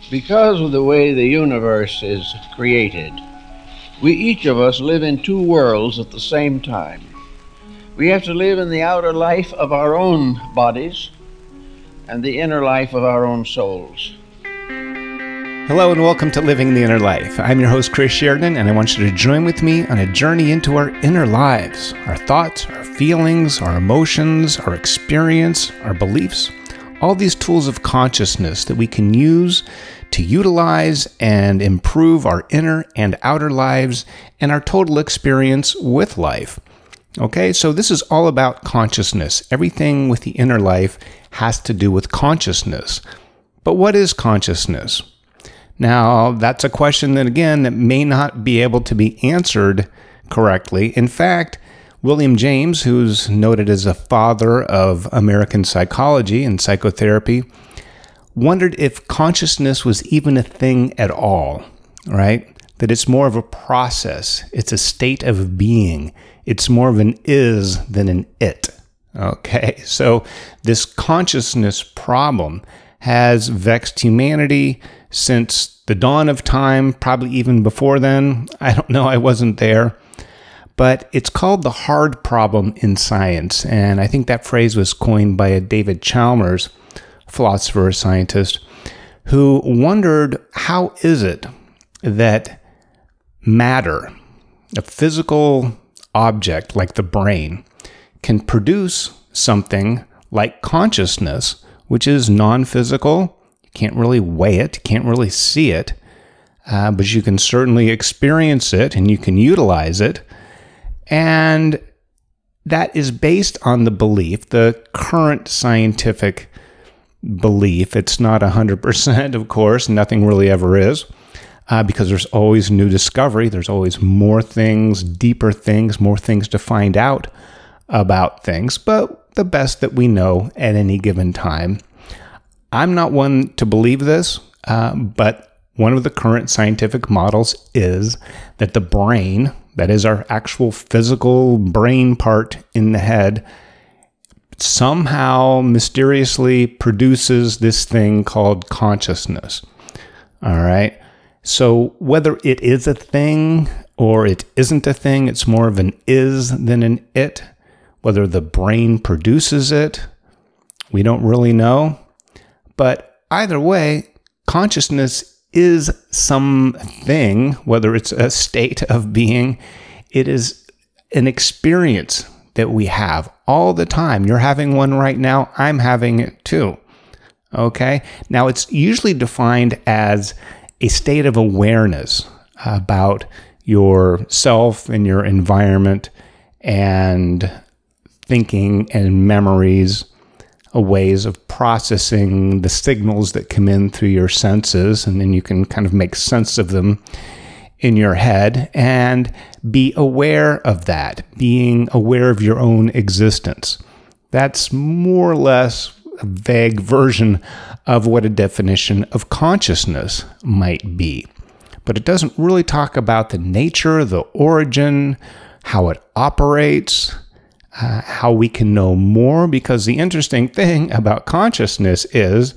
Because of the way the universe is created, we each of us live in two worlds at the same time. We have to live in the outer life of our own bodies and the inner life of our own souls. Hello and welcome to Living the Inner Life. I'm your host, Chris Sheridan, and I want you to join with me on a journey into our inner lives, our thoughts, our feelings, our emotions, our experience, our beliefs, all these tools of consciousness that we can use to utilize and improve our inner and outer lives and our total experience with life. Okay, so this is all about consciousness. Everything with the inner life has to do with consciousness. But what is consciousness? Now, that's a question that, again, that may not be able to be answered correctly. In fact, William James, who's noted as a father of American psychology and psychotherapy, wondered if consciousness was even a thing at all, right? That it's more of a process. It's a state of being. It's more of an is than an it. Okay, so this consciousness problem has vexed humanity since the dawn of time, probably even before then. I don't know, I wasn't there. But it's called the hard problem in science. And I think that phrase was coined by a David Chalmers, philosopher, scientist, who wondered, how is it that matter, a physical object like the brain, can produce something like consciousness, which is non-physical. You can't really weigh it, you can't really see it, but you can certainly experience it and you can utilize it. And that is based on the belief, the current scientific belief. It's not 100%, of course, nothing really ever is, because there's always new discovery. There's always more things, deeper things, more things to find out about things, but the best that we know at any given time. I'm not one to believe this, but one of the current scientific models is that the brain, that is our actual physical brain part in the head, somehow mysteriously produces this thing called consciousness. All right. So whether it is a thing or it isn't a thing, it's more of an is than an it. Whether the brain produces it, we don't really know. But either way, consciousness is something, whether it's a state of being, it is an experience that we have all the time. You're having one right now. I'm having it too. Okay? Now, it's usually defined as a state of awareness about yourself and your environment and thinking and memories, ways of processing the signals that come in through your senses, and then you can kind of make sense of them in your head and be aware of that, being aware of your own existence. That's more or less a vague version of what a definition of consciousness might be. But it doesn't really talk about the nature, the origin, how it operates, how we can know more, because the interesting thing about consciousness is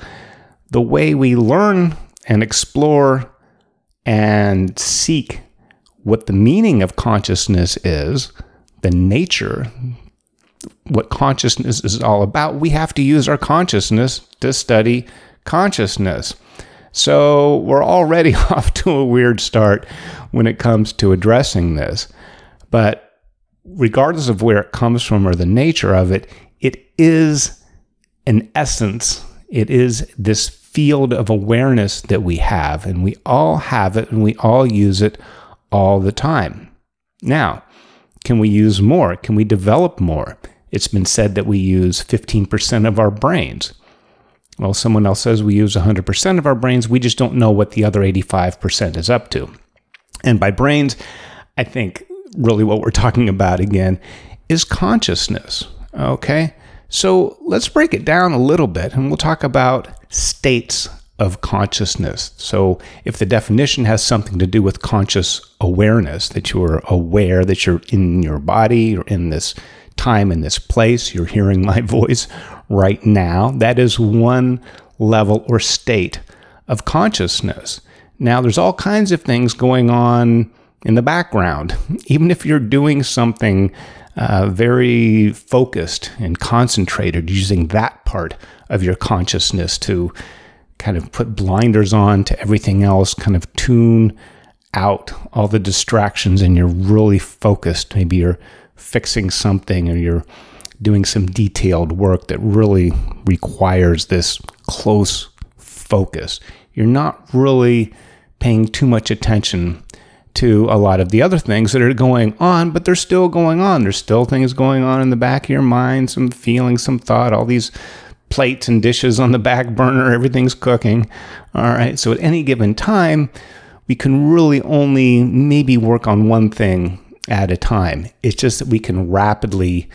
the way we learn and explore and seek what the meaning of consciousness is, the nature, what consciousness is all about. We have to use our consciousness to study consciousness. So we're already off to a weird start when it comes to addressing this. But regardless of where it comes from or the nature of it, it is an essence. It is this field of awareness that we have, and we all have it, and we all use it all the time. Now, can we use more? Can we develop more? It's been said that we use 15% of our brains. Well, someone else says we use 100% of our brains. We just don't know what the other 85% is up to. And by brains, I think really what we're talking about again is consciousness. Okay, so let's break it down a little bit and we'll talk about states of consciousness. So if the definition has something to do with conscious awareness, that you are aware that you're in your body or in this time, in this place, you're hearing my voice right now, that is one level or state of consciousness. Now, there's all kinds of things going on in the background. Even if you're doing something very focused and concentrated, using that part of your consciousness to kind of put blinders on to everything else, kind of tune out all the distractions, and you're really focused. Maybe you're fixing something, or you're doing some detailed work that really requires this close focus. You're not really paying too much attention to a lot of the other things that are going on, but they're still going on. There's still things going on in the back of your mind, some feelings, some thought, all these plates and dishes on the back burner, everything's cooking. All right, so at any given time, we can really only maybe work on one thing at a time. It's just that we can rapidly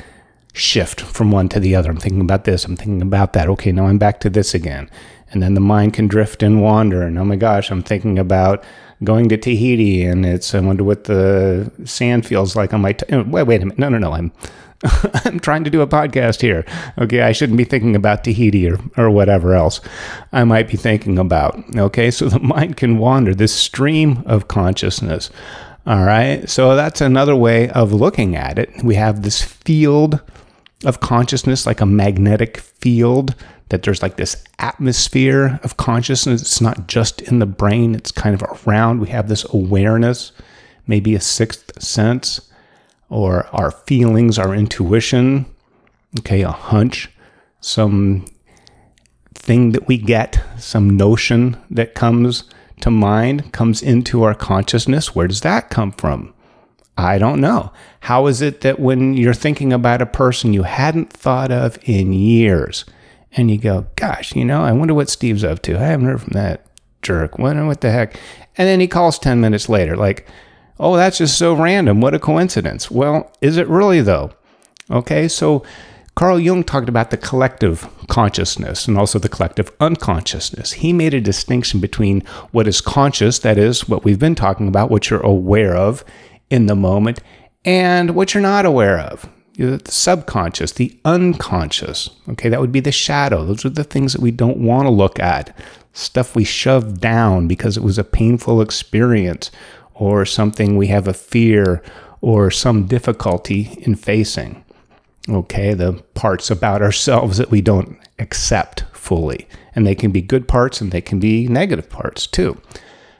shift from one to the other. I'm thinking about this, I'm thinking about that. Okay, now I'm back to this again. And then the mind can drift and wander. And oh my gosh, I'm thinking about going to Tahiti, and I wonder what the sand feels like on my wait a minute. No. I'm trying to do a podcast here. Okay, I shouldn't be thinking about Tahiti or whatever else I might be thinking about. Okay, so the mind can wander, this stream of consciousness. All right, so that's another way of looking at it. We have this field of consciousness, like a magnetic field, that there's like this atmosphere of consciousness. It's not just in the brain, it's kind of around. We have this awareness, maybe a sixth sense, or our feelings, our intuition, okay, a hunch, some thing that we get, some notion that comes to mind, comes into our consciousness. Where does that come from? I don't know. How is it that when you're thinking about a person you hadn't thought of in years, and you go, gosh, I wonder what Steve's up to. I haven't heard from that jerk. What the heck? And then he calls 10 minutes later, like, oh, that's just so random. What a coincidence. Well, is it really, though? Okay, so Carl Jung talked about the collective consciousness and also the collective unconsciousness. He made a distinction between what is conscious, that is, what we've been talking about, what you're aware of in the moment, and what you're not aware of. The subconscious, the unconscious. Okay, that would be the shadow. Those are the things that we don't want to look at. Stuff we shove down because it was a painful experience, or something we have a fear or some difficulty in facing. Okay, the parts about ourselves that we don't accept fully. And they can be good parts and they can be negative parts too.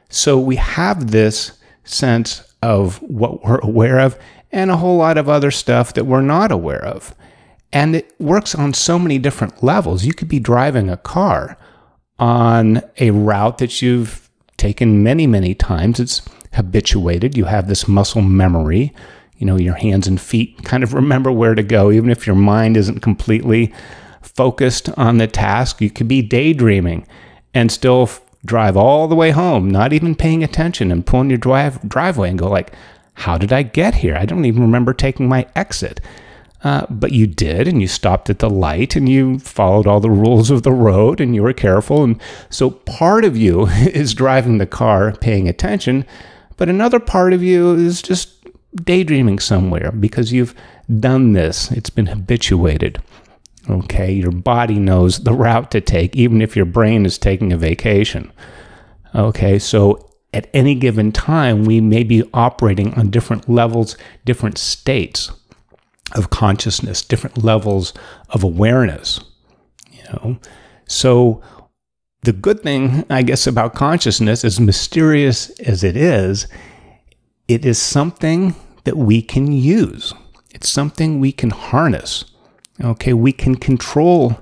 So we have this sense of what we're aware of and a whole lot of other stuff that we're not aware of. And it works on so many different levels. You could be driving a car on a route that you've taken many, many times. It's habituated. You have this muscle memory. Your hands and feet kind of remember where to go. Even if your mind isn't completely focused on the task, you could be daydreaming and still drive all the way home, not even paying attention, and pulling your driveway and go like, how did I get here? I don't even remember taking my exit. But you did, and you stopped at the light, and you followed all the rules of the road, and you were careful. And so part of you is driving the car, paying attention, but another part of you is just daydreaming somewhere because you've done this. It's been habituated. Okay, your body knows the route to take, even if your brain is taking a vacation. Okay, so at any given time, we may be operating on different levels, different states of consciousness, different levels of awareness. So the good thing, I guess, about consciousness, as mysterious as it is something that we can use. It's something we can harness. Okay, we can control.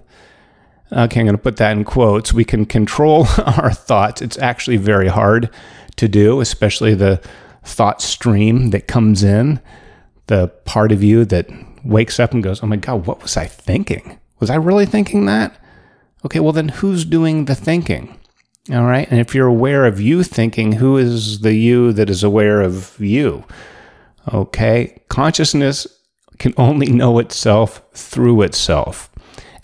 Okay, I'm going to put that in quotes. We can control our thoughts. It's actually very hard to do, especially the thought stream that comes in, the part of you that wakes up and goes, oh my God, what was I thinking? Was I really thinking that? Okay, well then who's doing the thinking? All right, and if you're aware of you thinking, who is the you that is aware of you? Okay, consciousness can only know itself through itself.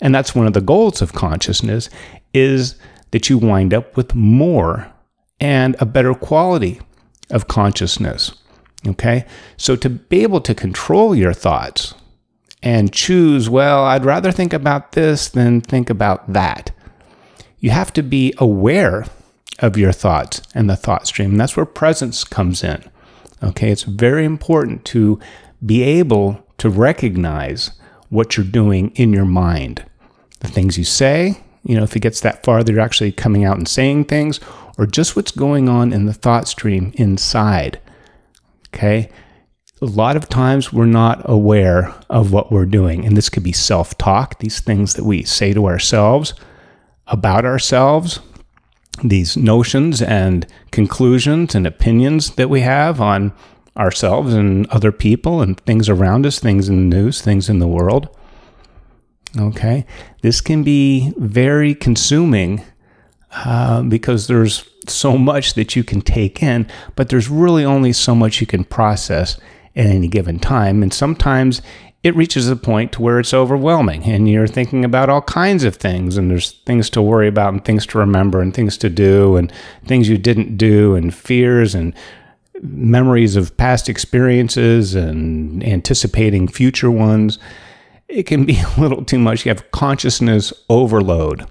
And that's one of the goals of consciousness, is that you wind up with more and a better quality of consciousness. Okay, so to be able to control your thoughts and choose, well, I'd rather think about this than think about that, you have to be aware of your thoughts and the thought stream. And that's where presence comes in. Okay, it's very important to be able to recognize what you're doing in your mind. The things you say, if it gets that far that you're actually coming out and saying things, or just what's going on in the thought stream inside. Okay? A lot of times we're not aware of what we're doing, and this could be self-talk, these things that we say to ourselves about ourselves, these notions and conclusions and opinions that we have on ourselves and other people and things around us, things in the news, things in the world. Okay? This can be very consuming because there's so much that you can take in, but there's really only so much you can process at any given time. And sometimes it reaches a point to where it's overwhelming and you're thinking about all kinds of things, and there's things to worry about and things to remember and things to do and things you didn't do and fears and memories of past experiences and anticipating future ones. It can be a little too much. You have consciousness overload.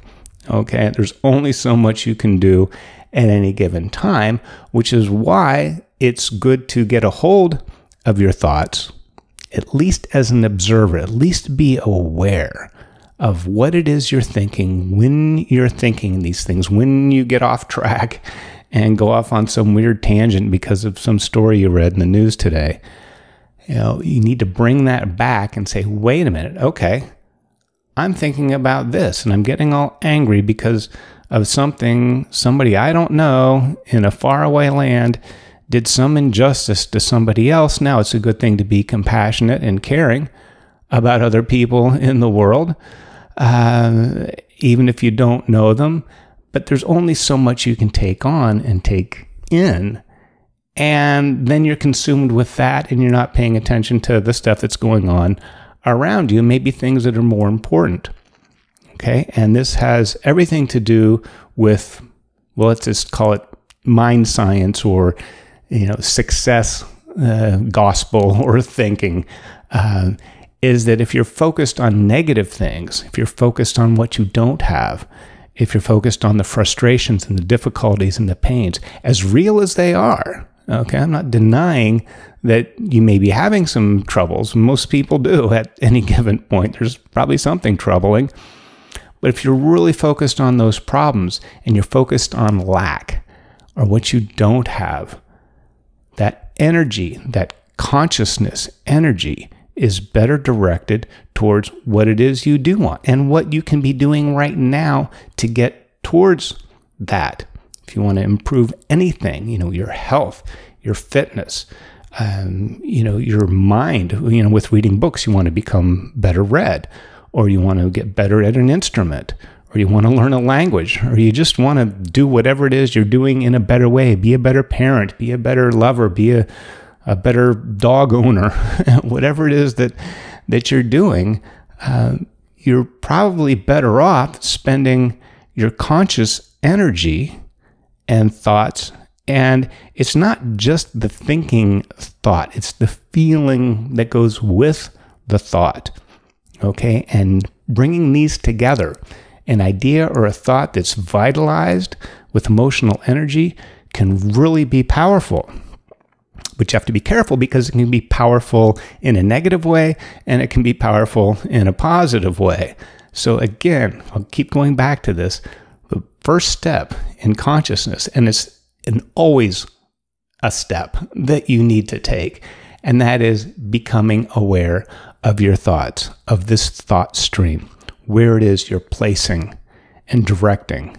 Okay, there's only so much you can do at any given time, which is why it's good to get a hold of your thoughts, at least as an observer, at least be aware of what it is you're thinking when you're thinking these things, when you get off track and go off on some weird tangent because of some story you read in the news today. You need to bring that back and say, wait a minute, okay, I'm thinking about this and I'm getting all angry because of somebody I don't know in a faraway land did some injustice to somebody else. Now it's a good thing to be compassionate and caring about other people in the world, even if you don't know them. But there's only so much you can take on and take in. And then you're consumed with that and you're not paying attention to the stuff that's going on around you, maybe things that are more important. Okay? And this has everything to do with, well, let's just call it mind science or, success gospel or thinking, is that if you're focused on negative things, if you're focused on what you don't have, if you're focused on the frustrations and the difficulties and the pains, as real as they are, okay, I'm not denying that you may be having some troubles. Most people do at any given point. There's probably something troubling. But if you're really focused on those problems and you're focused on lack or what you don't have, that energy, that consciousness energy is better directed towards what it is you do want and what you can be doing right now to get towards that. If you want to improve anything, your health, your fitness, your mind, with reading books, you want to become better read, or you want to get better at an instrument, or you want to learn a language, or you just want to do whatever it is you're doing in a better way, be a better parent, be a better lover, be a better dog owner, whatever it is that you're doing, you're probably better off spending your conscious energy and thoughts. And it's not just the thinking thought, it's the feeling that goes with the thought. Okay? And bringing these together, an idea or a thought that's vitalized with emotional energy can really be powerful. But you have to be careful because it can be powerful in a negative way and it can be powerful in a positive way. So again, I'll keep going back to this. The first step in consciousness, and it's always a step that you need to take, and that is becoming aware of your thoughts, of this thought stream, where it is you're placing and directing,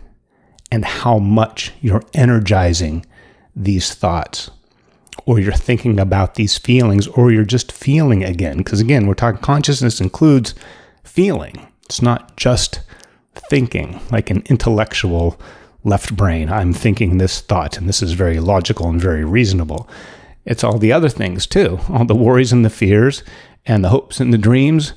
and how much you're energizing these thoughts, or you're thinking about these feelings, or you're just feeling again. Because again, we're talking consciousness includes feeling. It's not just thinking like an intellectual left brain. I'm thinking this thought, and this is very logical and very reasonable. It's all the other things too, all the worries and the fears and the hopes and the dreams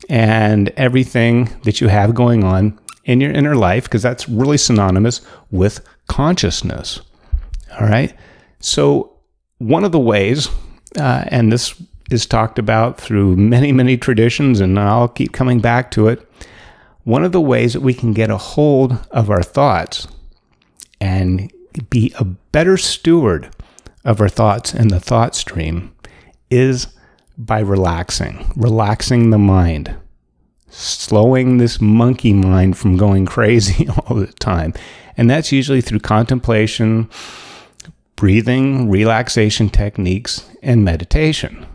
and everything that you have going on in your inner life, because that's really synonymous with consciousness. All right. So one of the ways, and this is talked about through many, many traditions, and I'll keep coming back to it. One of the ways that we can get a hold of our thoughts and be a better steward of our thoughts and the thought stream is by relaxing the mind, slowing this monkey mind from going crazy all the time. And that's usually through contemplation, breathing, relaxation techniques, and meditation.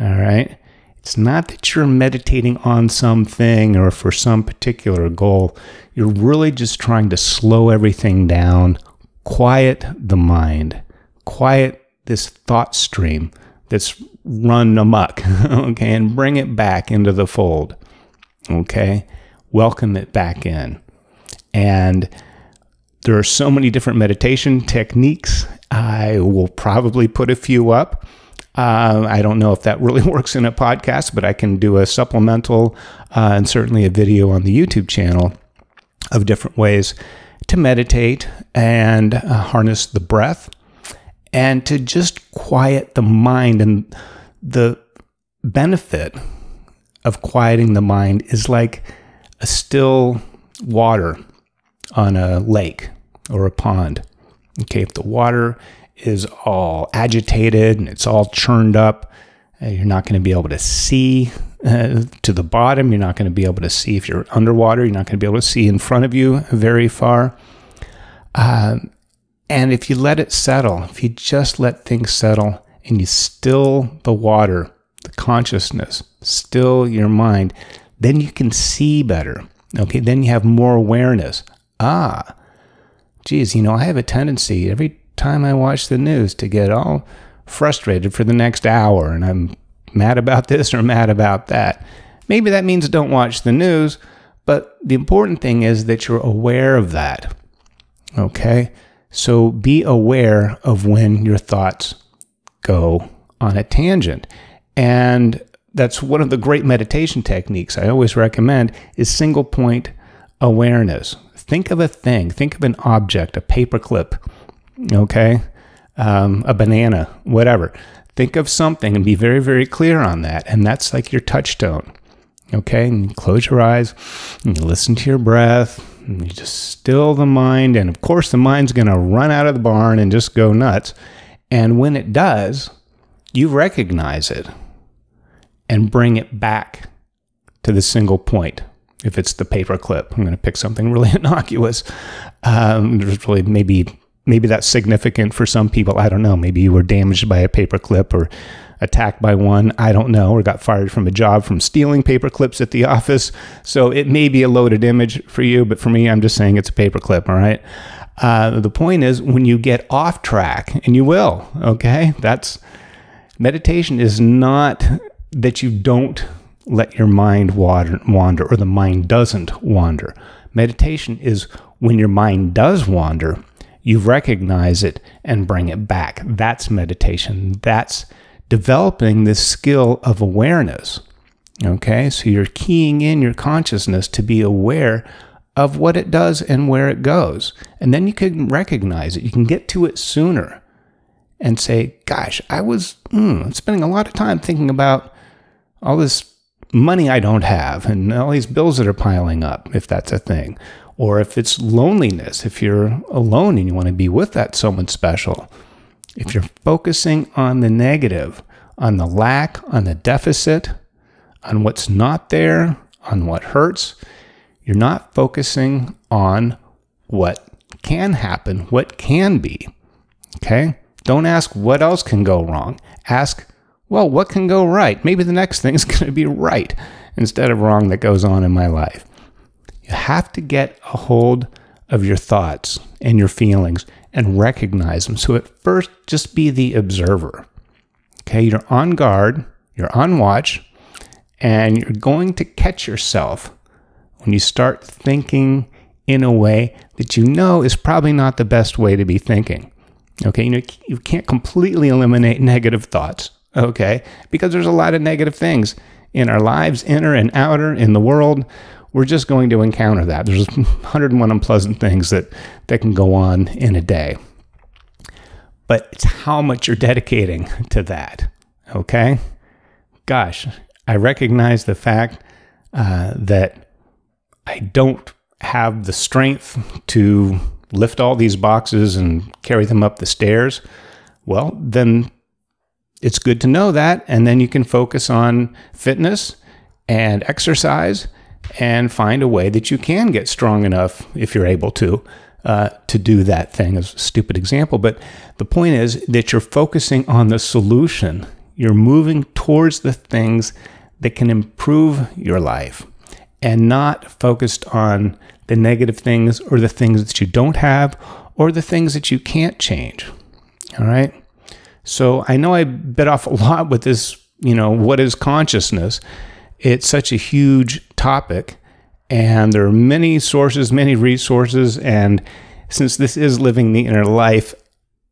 All right? It's not that you're meditating on something or for some particular goal. You're really just trying to slow everything down, quiet the mind, quiet this thought stream that's run amok, okay, and bring it back into the fold, okay? Welcome it back in. And there are so many different meditation techniques. I will probably put a few up. I don't know if that really works in a podcast, but I can do a supplemental and certainly a video on the YouTube channel of different ways to meditate and harness the breath and to just quiet the mind. And the benefit of quieting the mind is like a still water on a lake or a pond. Okay, if the water is all agitated and it's all churned up, you're not going to be able to see to the bottom. You're not going to be able to see if you're underwater. You're not going to be able to see in front of you very far. And if you let it settle, if you just let things settle and you still the water, the consciousness, still your mind, then you can see better. Okay, then you have more awareness. Geez, I have a tendency every time I watch the news to get all frustrated for the next hour, and I'm mad about this or mad about that. Maybe that means don't watch the news, but the important thing is that you're aware of that. Okay? So be aware of when your thoughts go on a tangent. And that's one of the great meditation techniques I always recommend is single point awareness. Think of a thing, think of an object, a paperclip, okay, a banana, whatever. Think of something and be very, very clear on that. And that's like your touchstone, okay? And you close your eyes and you listen to your breath and you just still the mind. And of course, the mind's going to run out of the barn and just go nuts. And when it does, you recognize it and bring it back to the single point. If it's the paperclip, I'm going to pick something really innocuous. There's really maybe that's significant for some people. I don't know. Maybe you were damaged by a paperclip or attacked by one. I don't know. Or got fired from a job from stealing paperclips at the office. So it may be a loaded image for you, but for me, I'm just saying it's a paperclip. All right. The point is when you get off track, and you will, okay? Meditation is not that you don't let your mind wander or the mind doesn't wander. Meditation is when your mind does wander, you recognize it and bring it back. That's meditation. That's developing this skill of awareness. Okay, so you're keying in your consciousness to be aware of what it does and where it goes. And then you can recognize it. You can get to it sooner and say, gosh, I was spending a lot of time thinking about all this money I don't have and all these bills that are piling up, if that's a thing. Or if it's loneliness, if you're alone and you want to be with that someone special. If you're focusing on the negative, on the lack, on the deficit, on what's not there, on what hurts, you're not focusing on what can happen, what can be. Okay? Don't ask what else can go wrong. Ask, well, what can go right? Maybe the next thing is going to be right instead of wrong that goes on in my life. You have to get a hold of your thoughts and your feelings and recognize them. So at first, just be the observer. Okay, you're on guard, you're on watch, and you're going to catch yourself when you start thinking in a way that you know is probably not the best way to be thinking. Okay, you can't completely eliminate negative thoughts, okay, because there's a lot of negative things in our lives, inner and outer, in the world. We're just going to encounter that. There's 101 unpleasant things that can go on in a day. But it's how much you're dedicating to that, okay? Gosh, I recognize the fact that I don't have the strength to lift all these boxes and carry them up the stairs, well, then it's good to know that. And then you can focus on fitness and exercise and find a way that you can get strong enough, if you're able to do that thing. As a stupid example, but the point is that you're focusing on the solution. You're moving towards the things that can improve your life and not focused on the negative things or the things that you don't have or the things that you can't change. All right. So I know I bit off a lot with this, what is consciousness? It's such a huge topic, and there are many sources, many resources. And since this is living the inner life,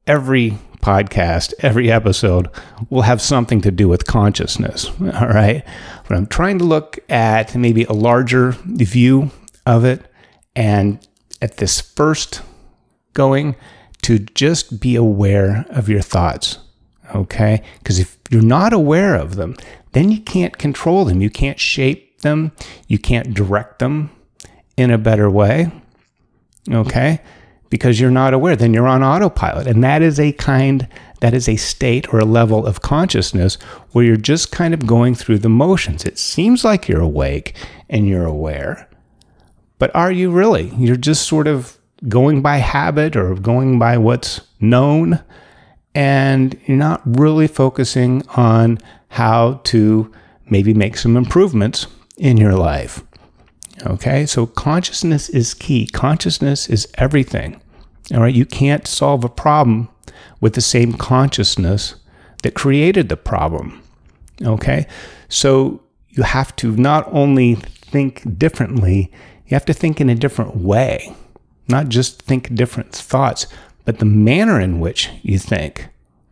every podcast, every episode will have something to do with consciousness. All right. But I'm trying to look at maybe a larger view of it. And at this first going, to just be aware of your thoughts. Okay. Because if you're not aware of them, then you can't control them. You can't shape them. You can't direct them in a better way. Okay. Because you're not aware, then you're on autopilot. And that is a state or a level of consciousness where you're just kind of going through the motions. It seems like you're awake and you're aware, but are you really? You're just sort of going by habit or going by what's known, and you're not really focusing on how to maybe make some improvements in your life. Okay, so consciousness is key. Consciousness is everything. All right, you can't solve a problem with the same consciousness that created the problem. Okay, so you have to not only think differently, you have to think in a different way. Not just think different thoughts, but the manner in which you think,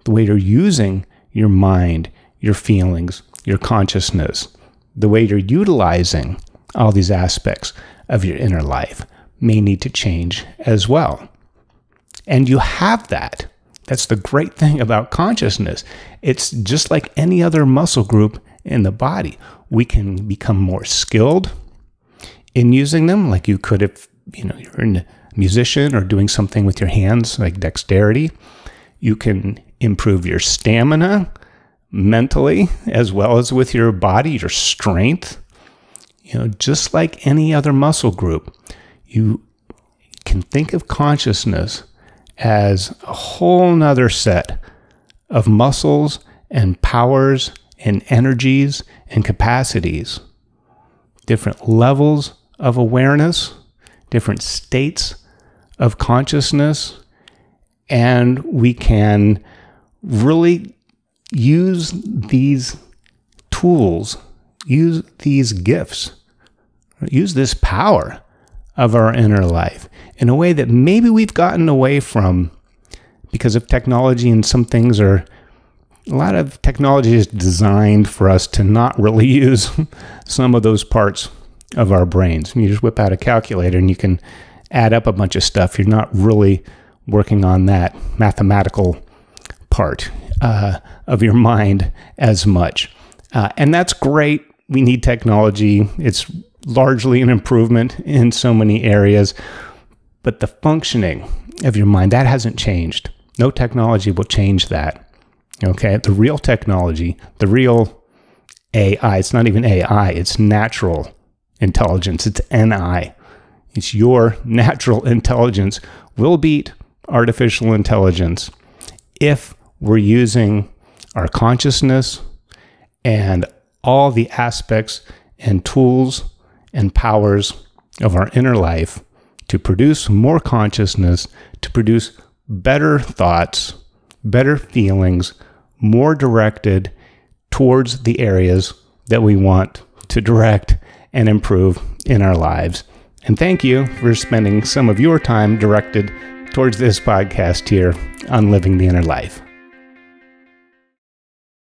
the way you're using your mind, your feelings, your consciousness, the way you're utilizing all these aspects of your inner life may need to change as well. And you have that. That's the great thing about consciousness. It's just like any other muscle group in the body. We can become more skilled in using them, like you could if you're a musician or doing something with your hands, like dexterity. You can improve your stamina mentally as well as with your body, your strength. Just like any other muscle group, you can think of consciousness as a whole nother set of muscles and powers and energies and capacities, different levels of awareness, different states of consciousness, and we can really use these tools, use these gifts, use this power of our inner life in a way that maybe we've gotten away from because of technology, and a lot of technology is designed for us to not really use some of those parts of our brains. You just whip out a calculator and you can add up a bunch of stuff. You're not really working on that mathematical part of your mind as much. And that's great. We need technology. It's largely an improvement in so many areas, but the functioning of your mind, that hasn't changed. No technology will change that. Okay, the real technology, the real AI, it's not even AI, it's natural intelligence, it's NI. It's your natural intelligence will beat artificial intelligence if we're using our consciousness and all the aspects and tools and powers of our inner life to produce more consciousness, to produce better thoughts, better feelings, more directed towards the areas that we want to direct and improve in our lives. And thank you for spending some of your time directed towards this podcast here on Living the Inner Life.